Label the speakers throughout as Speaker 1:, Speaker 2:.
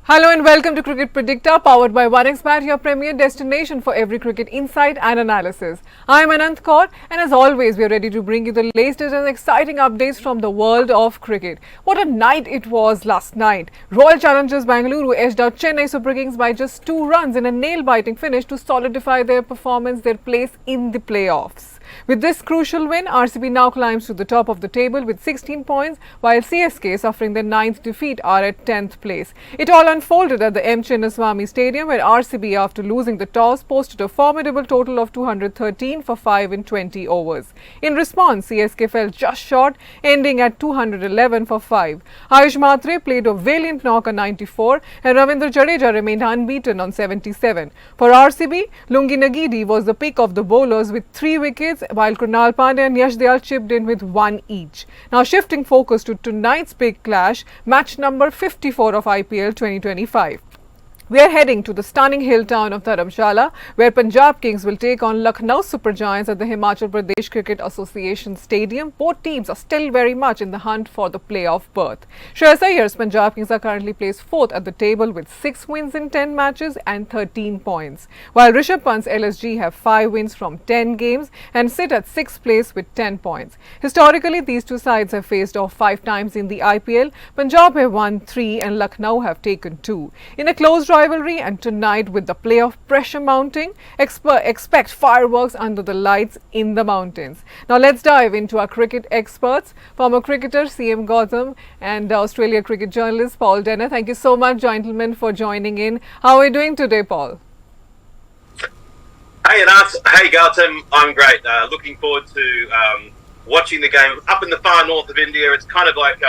Speaker 1: Hello and welcome to Cricket Predicta, powered by 1xBet, your premier destination for every cricket insight and analysis. I am Anant Kaur, and as always, we are ready to bring you the latest and exciting updates from the world of cricket. What a night it was last night. Royal Challengers Bangalore edged out Chennai Super Kings by just 2 runs in a nail-biting finish to solidify their place in the playoffs. With this crucial win, RCB now climbs to the top of the table with 16 points, while CSK, suffering their 9th defeat, are at 10th place. It all unfolded at the M. Chinnaswamy Stadium, where RCB, after losing the toss, posted a formidable total of 213 for 5 in 20 overs. In response, CSK fell just short, ending at 211 for 5. Ayush Matre played a valiant knock on 94, and Ravindra Jadeja remained unbeaten on 77. For RCB, Lungi Nagidi was the pick of the bowlers with 3 wickets, while Krunal Pandya and Yash Dayal chipped in with 1 each. Now shifting focus to tonight's big clash, match number 54 of IPL 2025. We are heading to the stunning hill town of Dharamshala, where Punjab Kings will take on Lucknow Super Giants at the Himachal Pradesh Cricket Association Stadium. Both teams are still very much in the hunt for the playoff berth. Shreyas Iyer's Punjab Kings are currently placed 4th at the table with 6 wins in 10 matches and 13 points, while Rishabh Pant's LSG have 5 wins from 10 games and sit at 6th place with 10 points. Historically, these two sides have faced off 5 times in the IPL. Punjab have won 3 and Lucknow have taken 2. In a close rivalry, and tonight with the playoff pressure mounting, expect fireworks under the lights in the mountains. Now let's dive into our cricket experts, former cricketer CM Gautam and Australia cricket journalist Paul Denner. Thank you so much, gentlemen, for joining in. How are you doing today, Paul?
Speaker 2: Hey Anant, hey Gautam, I'm great. Looking forward to watching the game up in the far north of India. It's kind of like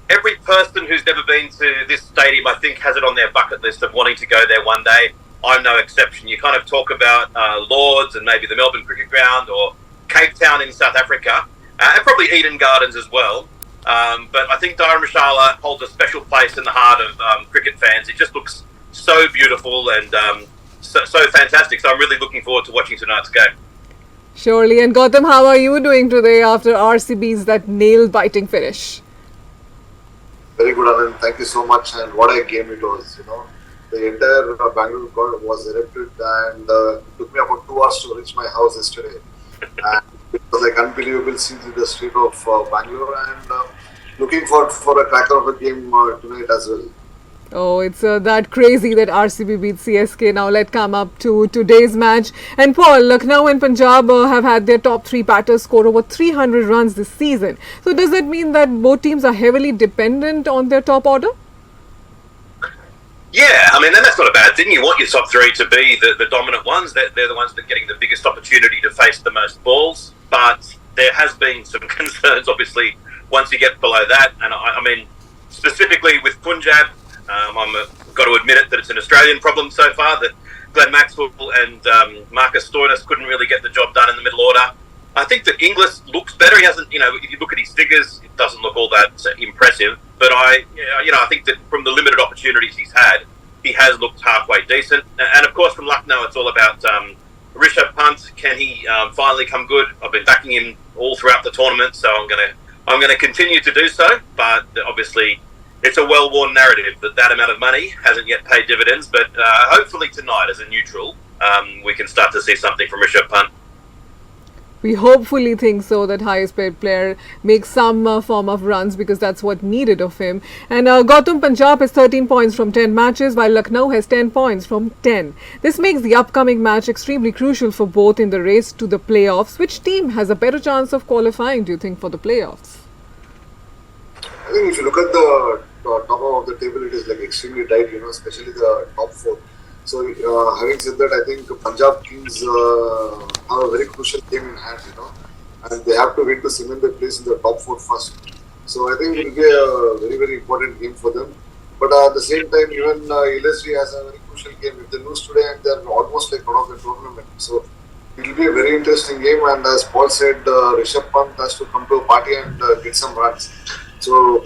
Speaker 2: every person who's never been to this stadium, I think, has it on their bucket list of wanting to go there one day. I'm no exception. You kind of talk about Lords and maybe the Melbourne Cricket Ground or Cape Town in South Africa, and probably Eden Gardens as well. But I think Dharamshala holds a special place in the heart of cricket fans. It just looks so beautiful and so fantastic. So I'm really looking forward to watching tonight's game.
Speaker 1: Surely. And Gautam, how are you doing today after RCB's that nail-biting finish?
Speaker 3: Very good, Anand. Thank you so much. And what a game it was. The entire Bangalore crowd was erupted, and it took me about 2 hours to reach my house yesterday. And it was like unbelievable scenes in the street of Bangalore, and looking forward for a cracker of a game tonight as well.
Speaker 1: Oh, it's that crazy that RCB beats CSK. Now let's come up to today's match. And Paul, Lucknow and Punjab have had their top 3 batters score over 300 runs this season. So does that mean that both teams are heavily dependent on their top order?
Speaker 2: Yeah, I mean, and that's not a bad thing. You want your top 3 to be the dominant ones. They're the ones that are getting the biggest opportunity to face the most balls. But there has been some concerns, obviously, once you get below that. And I mean, specifically with Punjab, I've got to admit it that it's an Australian problem so far, that Glenn Maxwell and Marcus Stoinis couldn't really get the job done in the middle order. I think that Inglis looks better. He hasn't, if you look at his figures, it doesn't look all that impressive. But I think that from the limited opportunities he's had, he has looked halfway decent. And of course, from Lucknow, it's all about Rishabh Pant. Can he finally come good? I've been backing him all throughout the tournament, so I'm gonna continue to do so. But obviously, it's a well-worn narrative that amount of money hasn't yet paid dividends, but hopefully tonight, as a neutral, we can start to see something from Rishabh Pant.
Speaker 1: We hopefully think so, that highest paid player makes some form of runs, because that's what needed of him. And Gautam, Punjab has 13 points from 10 matches, while Lucknow has 10 points from 10. This makes the upcoming match extremely crucial for both in the race to the playoffs. Which team has a better chance of qualifying, do you think, for the playoffs?
Speaker 3: I think if you look at the top of the table, it is like extremely tight, especially the top 4. So having said that, I think Punjab Kings have a very crucial game in hand, and they have to win to cement their place in the top 4 first. So I think it will be a very, very important game for them. But at the same time, even LSG has a very crucial game. If they lose today, and they're almost like out of the tournament. So it will be a very interesting game. And as Paul said, Rishabh Pant has to come to a party and get some runs. So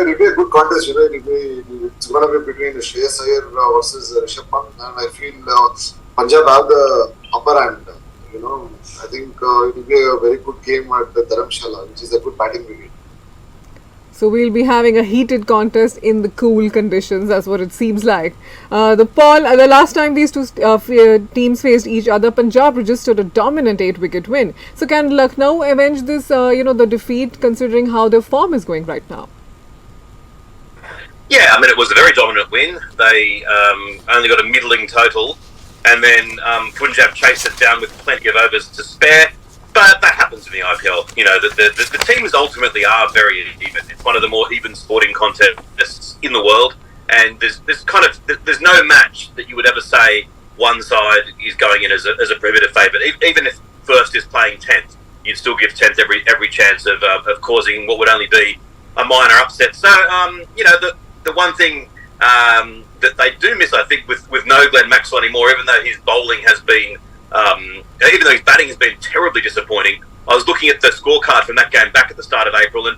Speaker 3: it will be a good contest, It's going to be between Shreyas Iyer versus Rishabh Pant, and I feel Punjab have the upper hand. I think it will be a very good game at the Dharamshala, which is a good batting brigade.
Speaker 1: So we'll be having a heated contest in the cool conditions. That's what it seems like. The last time these two teams faced each other, Punjab registered a dominant 8-wicket win. So can Lucknow avenge this, the defeat, considering how their form is going right now?
Speaker 2: Yeah, I mean, it was a very dominant win. They only got a middling total, and then Punjab chased it down with plenty of overs to spare. But that happens in the IPL. You know, the teams ultimately are very even. It's one of the more even sporting contests in the world, and there's no match that you would ever say one side is going in as a prohibitive favourite. Even if first is playing 10th, you'd still give 10th every chance of causing what would only be a minor upset. So, the one thing that they do miss, I think, with no Glenn Maxwell anymore, even though his bowling has been, even though his batting has been terribly disappointing. I was looking at the scorecard from that game back at the start of April, and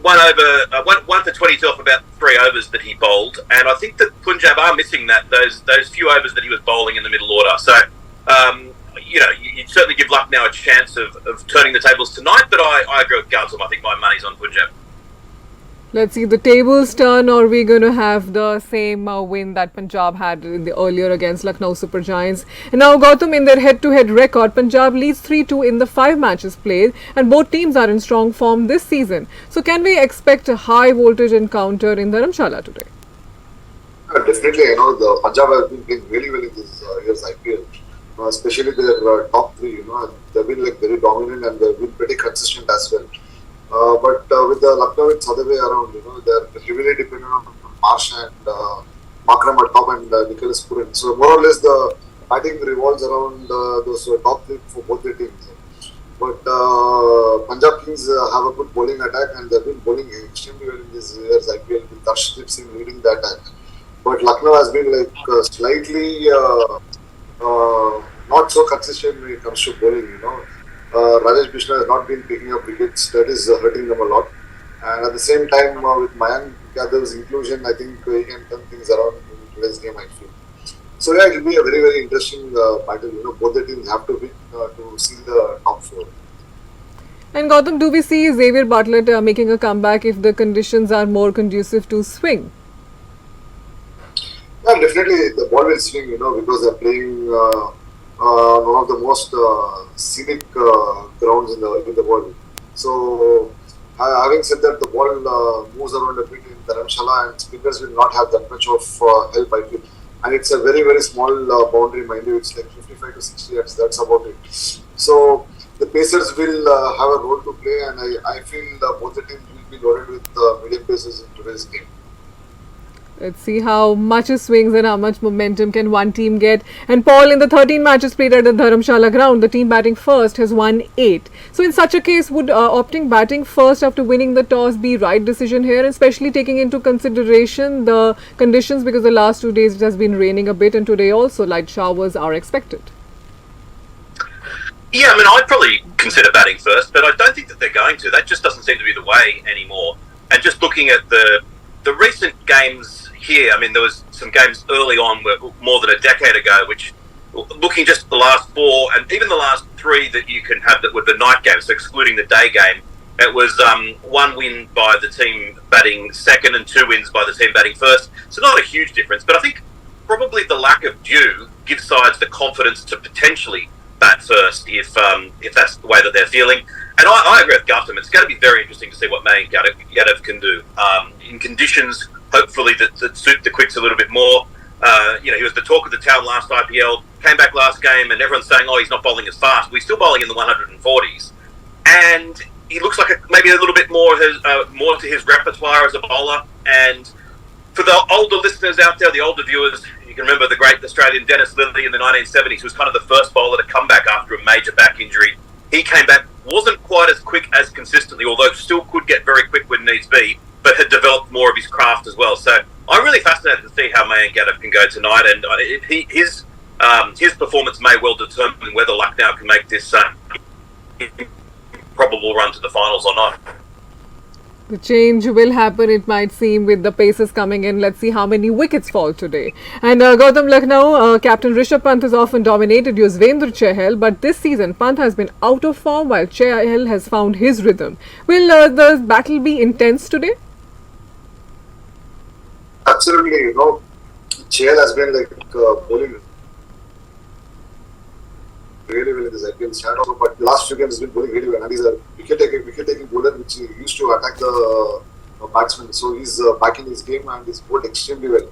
Speaker 2: one for 22 off about 3 overs that he bowled, and I think that Punjab are missing those few overs that he was bowling in the middle order. So, you'd certainly give Lucknow a chance of turning the tables tonight, but I agree with Gautam. I think my money's on Punjab.
Speaker 1: Let's see the tables turn, or we're going to have the same win that Punjab had earlier against Lucknow Super Giants. And now, Gautam, in their head-to-head record, Punjab leads 3-2 in the 5 matches played, and both teams are in strong form this season. So can we expect a high-voltage encounter in Dharamshala today?
Speaker 3: Definitely, the Punjab have been playing really well in this year's IPL. Especially their top 3, they've been very dominant and they've been pretty consistent as well. But with the Lucknow, it's other way around. They're heavily dependent on Marsh and Makram at top and Nicholas Puran. So more or less the batting revolves around those top 3 for both the teams. But Punjab Kings have a good bowling attack, and they've been bowling extremely well in this year's IPL with Arshdeep Singh leading the attack. But Lucknow has been slightly not so consistent when it comes to bowling. Rajesh Krishna has not been picking up wickets. That is hurting them a lot. And at the same time, with Mayank Yadav's inclusion, I think he can turn things around in today's game, I feel. So yeah, it will be a very, very interesting battle. Both the teams have to win to see the top 4.
Speaker 1: And Gautam, do we see Xavier Bartlett making a comeback if the conditions are more conducive to swing?
Speaker 3: Yeah, definitely the ball will swing, because they're playing one of the most scenic grounds in the world. So, having said that, the ball moves around a bit in Dharamshala, and spinners will not have that much of help, I feel. And it's a very, very small boundary, mind you. It's like 55 to 60 yards. That's about it. So, the Pacers will have a role to play, and I feel both the teams will be loaded with medium pacers in today's game.
Speaker 1: Let's see how much it swings and how much momentum can one team get. And Paul, in the 13 matches played at the Dharamshala ground, the team batting first has won 8. So in such a case, would opting batting first after winning the toss be right decision here, especially taking into consideration the conditions, because the last 2 days it has been raining a bit, and today also light showers are expected?
Speaker 2: Yeah, I mean, I'd probably consider batting first, but I don't think that they're going to. That just doesn't seem to be the way anymore. And just looking at the recent games here, I mean, there was some games early on, more than a decade ago, which, looking just at the last 4 and even the last 3 that you can have that were the night games, so excluding the day game, it was 1 win by the team batting second and 2 wins by the team batting first. So not a huge difference, but I think probably the lack of dew gives sides the confidence to potentially bat first if that's the way that they're feeling. And I agree with Gautam. It's going to be very interesting to see what Mayank Yadav can do in conditions, hopefully, that suit the Quicks a little bit more. He was the talk of the town last IPL, came back last game, and everyone's saying, he's not bowling as fast. Well, he's still bowling in the 140s. And he looks like maybe a little bit more to his repertoire as a bowler. And for the older listeners out there, the older viewers, you can remember the great Australian Dennis Lillee in the 1970s, who was kind of the first bowler to come back after a major back injury. He came back, wasn't quite as quick as consistently, although still could get very quick when needs be, but had developed more of his craft as well. So I'm really fascinated to see how Mayank Yadav can go tonight, and his performance may well determine whether Lucknow can make this probable run to the finals or not.
Speaker 1: The change will happen, it might seem, with the Pacers coming in. Let's see how many wickets fall today. And Gautam, Lucknow captain Rishabh Pant has often dominated Yuzvendra Chahal, but this season Pant has been out of form while Chahal has found his rhythm. Will the battle be intense today?
Speaker 3: Absolutely, Chahal has been like bowling really well in this IPL start also, but last few games he's been bowling really well, and he's a wicket-taking bowler which he used to attack the batsman. So he's back in his game and he's bowled extremely well.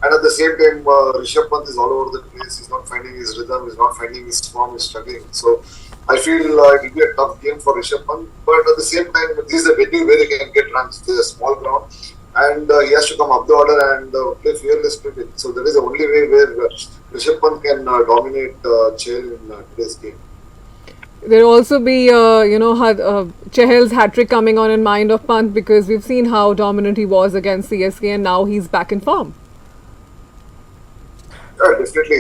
Speaker 3: And at the same time, Rishabh Pant is all over the place. He's not finding his rhythm. He's not finding his form. He's struggling. So I feel it will be a tough game for Rishabh Pant. But at the same time, this is a venue where he can get runs. There's a small ground, and he has to come up the order and play fearless cricket. So that is the only way where Rishabh Pant can dominate Chahal in today's game.
Speaker 1: There'll also be, Chahal's hat-trick coming on in mind of Pant, because we've seen how dominant he was against CSK and now he's back in form.
Speaker 3: Yeah, definitely.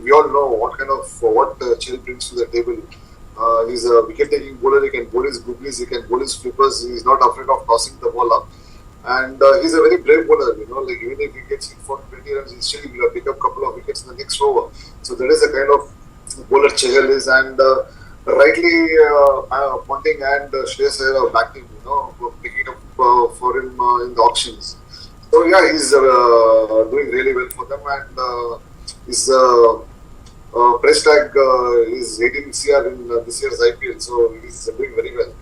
Speaker 3: We all know what Chahal brings to the table. He's a wicket-taking bowler. He can bowl his googlies, he can bowl his flippers. He's not afraid of tossing the ball up. And he's a very brave bowler. Like even if he gets hit for 20 runs, he still will pick up a couple of wickets in the next over. So that is the kind of bowler Chahal is. And rightly, Ponting and Shreyas Iyer are backing, picking up for him in the auctions. So yeah, he's doing really well for them, and his price tag is 18 CR in this year's IPL. So he's doing very well.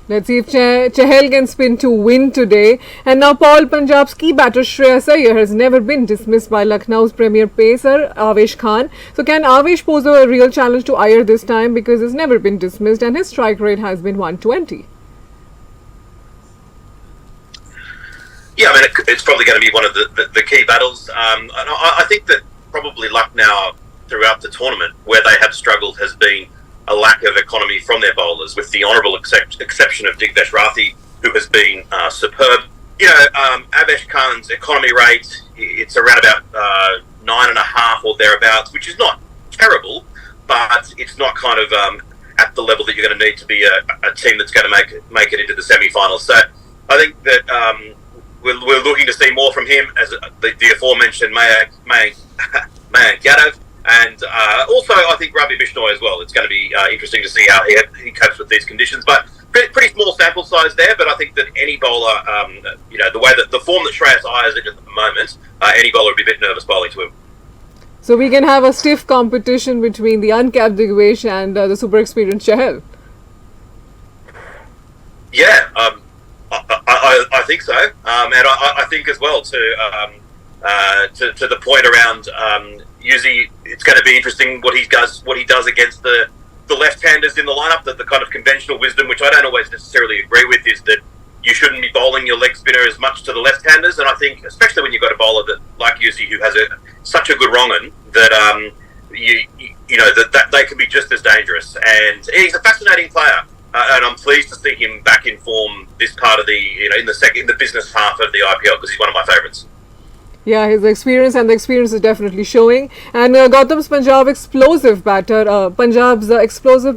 Speaker 1: Let's see if Chahal can spin to win today. And now Paul, Punjab's key batter Shreyas Iyer has never been dismissed by Lucknow's premier pacer Avesh Khan. So can Avesh pose a real challenge to Iyer this time, because he's never been dismissed and his strike rate has been 120?
Speaker 2: Yeah, I mean, it's probably going to be one of the key battles. And I think that probably Lucknow throughout the tournament, where they have struggled, has been a lack of economy from their bowlers, with the honourable exception of Digvesh Rathi, who has been superb. Avesh Khan's economy rate, it's around about 9.5 or thereabouts, which is not terrible, but it's not kind of at the level that you're going to need to be a team that's going to make it into the semi-finals. So I think that we're looking to see more from him, as the aforementioned Mayank Yadav, and also I think Ravi Bishnoi as well. It's going to be interesting to see how he copes with these conditions. But pretty small sample size there. But I think that any bowler, the way that the form that Shreyas Iyer is in at the moment, any bowler would be a bit nervous bowling to him.
Speaker 1: So we can have a stiff competition between the uncapped Digvesh and the super experienced Chahal.
Speaker 2: Yeah. I think so, and I think as well to the point around Yuzi, it's going to be interesting what he does against the left-handers in the lineup. The kind of conventional wisdom, which I don't always necessarily agree with, is that you shouldn't be bowling your leg spinner as much to the left-handers. And I think, especially when you've got a bowler like Yuzi, who has such a good wrong-un, that that they can be just as dangerous. And he's a fascinating player. And I'm pleased to see him back in form this part of in the business half of the IPL, because he's one of my favourites.
Speaker 1: Yeah, his experience is definitely showing. And Gautam's Punjab's explosive batter, Lucknow's explosive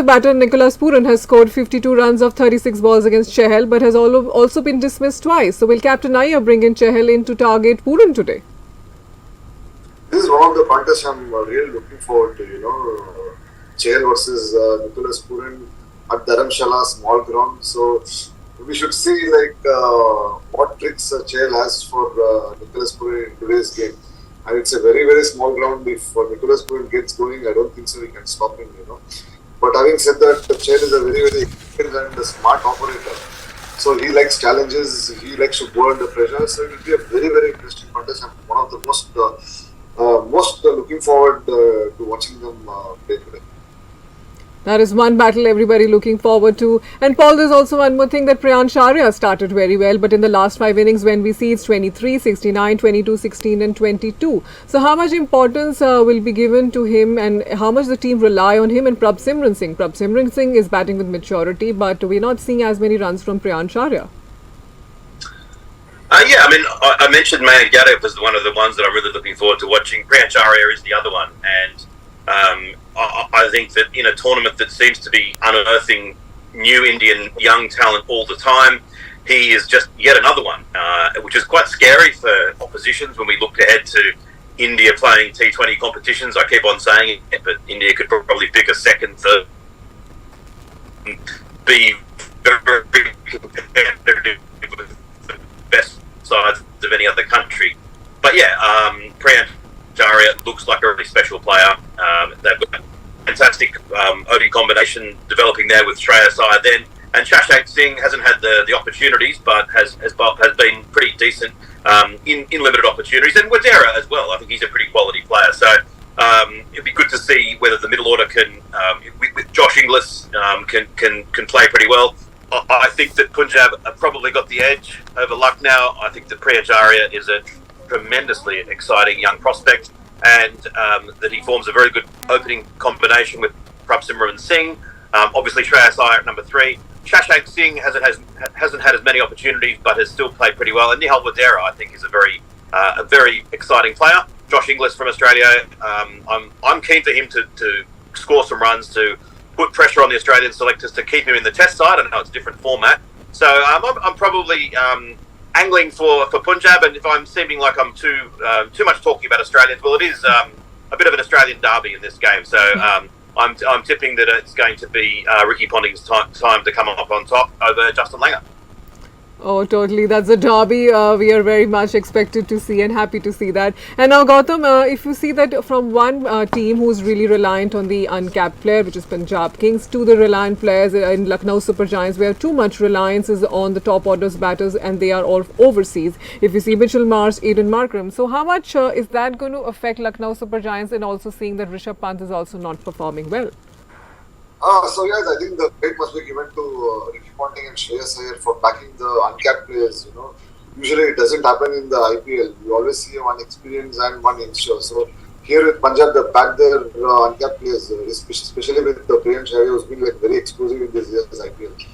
Speaker 1: batter Nicholas Pooran has scored 52 runs of 36 balls against Chahal, but has also been dismissed twice. So will Captain Iyer bring in Chahal in to target Pooran today?
Speaker 3: This is one of the contests I'm really looking forward to, Chahal versus Nicholas Pooran at Dharamshala, small ground. So we should see what tricks Chahal has for Nicholas Pooran in today's game. And it's a very, very small ground. If Nicholas Pooran gets going, I don't think so we can stop him, But having said that, Chahal is a very, very experienced and a smart operator. So he likes challenges, he likes to go under pressure. So it will be a very, very interesting contest. I'm one of the most looking forward to watching them play today.
Speaker 1: That is one battle everybody looking forward to. And Paul, there's also one more thing, that Priyansh Arya started very well, but in the last 5 innings, when we see it's 23, 69, 22, 16 and 22. So how much importance will be given to him, and how much the team rely on him and Prabhsimran Singh? Prabhsimran Singh is batting with maturity, but we're not seeing as many runs from Priyansh Arya.
Speaker 2: I mentioned Mayank Yadav was one of the ones that I'm really looking forward to watching. Priyansh Arya is the other one, and I think that in a tournament that seems to be unearthing new Indian young talent all the time, he is just yet another one, which is quite scary for oppositions when we look ahead to India playing T20 competitions. I keep on saying it, but India could probably pick a second, third, be very competitive with the best sides of any other country. But yeah, Priyansh Jaria looks like a really special player. They've got a fantastic OD combination developing there with Shreyas Iyer then. And Shashank Singh hasn't had the opportunities, but has been pretty decent in limited opportunities. And Wadera as well. I think he's a pretty quality player. So it'd be good to see whether the middle order can, with Josh Inglis, can play pretty well. I think that Punjab have probably got the edge over Lucknow. I think that Priyansh Jaria is a tremendously exciting young prospect, and that he forms a very good opening combination with Prabhsimran Singh. Obviously, Shreyas Iyer at number 3. Shashank Singh hasn't had as many opportunities, but has still played pretty well. And Nihal Wadera, I think, is a very exciting player. Josh Inglis from Australia, I'm keen for him to score some runs, to put pressure on the Australian selectors to keep him in the Test side. I know it's a different format, so I'm probably angling for Punjab. And if I'm seeming like I'm too much talking about Australians, well, it is a bit of an Australian derby in this game. So I'm tipping that it's going to be Ricky Ponting's time to come up on top over Justin Langer.
Speaker 1: Oh, totally. That's a derby we are very much expected to see and happy to see that. And now, Gautam, if you see that from one team who's really reliant on the uncapped player, which is Punjab Kings, to the reliant players in Lucknow Super Giants, where too much reliance is on the top orders batters and they are all overseas. If you see Mitchell Marsh, Aiden Markram. So how much is that going to affect Lucknow Super Giants, and also seeing that Rishabh Pant is also not performing well?
Speaker 3: So yes, I think the credit must be given to Ricky Ponting and Shreyas Iyer for backing the uncapped players. Usually it doesn't happen in the IPL. You always see one experienced and one youngster. So here with Punjab, they back their uncapped players, especially with the Priyansh Jaria, who's been very explosive in this year's IPL.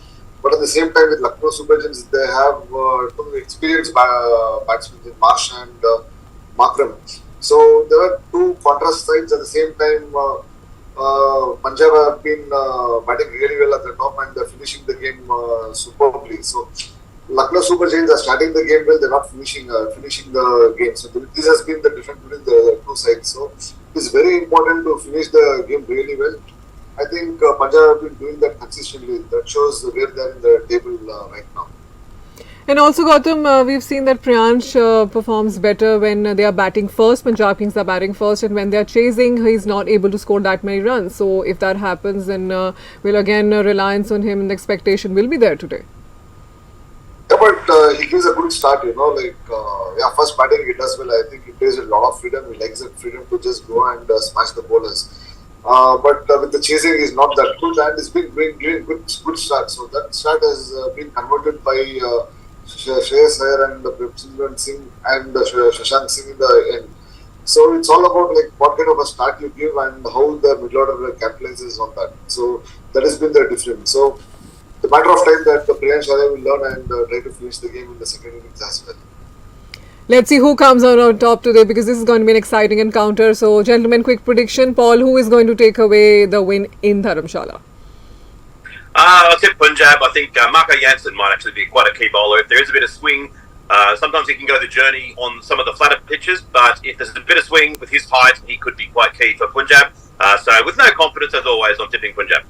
Speaker 3: But at the same time, with Lucknow Super Giants, they have two experienced batsmen in Marsh and Markram. So there are two contrast sides at the same time. Punjab have been batting really well at the top, and they're finishing the game superbly. So Lucknow Super Giants are starting the game well, they're not finishing the game. So this has been the difference between the two sides. So it's very important to finish the game really well. I think Punjab have been doing that consistently. That shows where they're in the table right now.
Speaker 1: And also, Gautam, we've seen that Priyansh performs better when they are batting first. Punjab Kings are batting first, and when they are chasing, he's not able to score that many runs. So if that happens, then will again reliance on him and the expectation will be there today.
Speaker 3: Yeah, but he gives a good start, first batting he does well. I think he plays with a lot of freedom. He likes that freedom to just go and smash the bowlers. But with the chasing, he's not that good, and he's been giving good start. So that start has been converted by Shreyas Iyer and Prabhsimran Singh and Shashank Singh in the end. So it's all about what kind of a start you give and how the middle order capitalizes on that. So that has been the difference. So the matter of time that the Priyansh Jaria will learn and try to finish the game in the second innings as well.
Speaker 1: Let's see who comes out on top today, because this is going to be an exciting encounter. So, gentlemen, quick prediction. Paul, who is going to take away the win in Dharamshala?
Speaker 2: I'll tip Punjab. I think Marco Jansen might actually be quite a key bowler. If there is a bit of swing, sometimes he can go the journey on some of the flatter pitches, but if there's a bit of swing with his height, he could be quite key for Punjab. So with no confidence, as always, I'm tipping Punjab.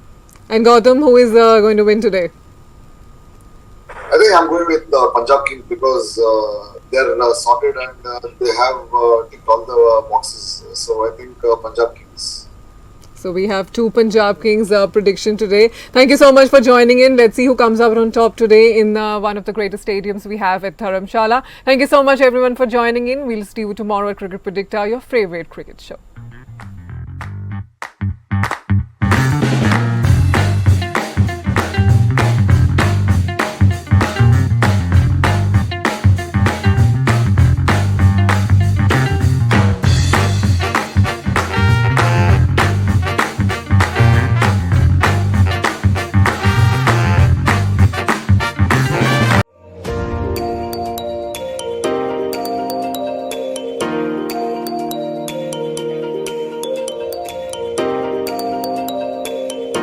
Speaker 1: And Gautam, who is going to win today?
Speaker 3: I think I'm going with Punjab Kings because they're sorted and they have ticked all the boxes. So I think Punjab Kings.
Speaker 1: So we have two Punjab Kings prediction today. Thank you so much for joining in. Let's see who comes out on top today in one of the greatest stadiums we have at Dharamshala. Thank you so much everyone for joining in. We'll see you tomorrow at Cricket Predicta, your favorite cricket show.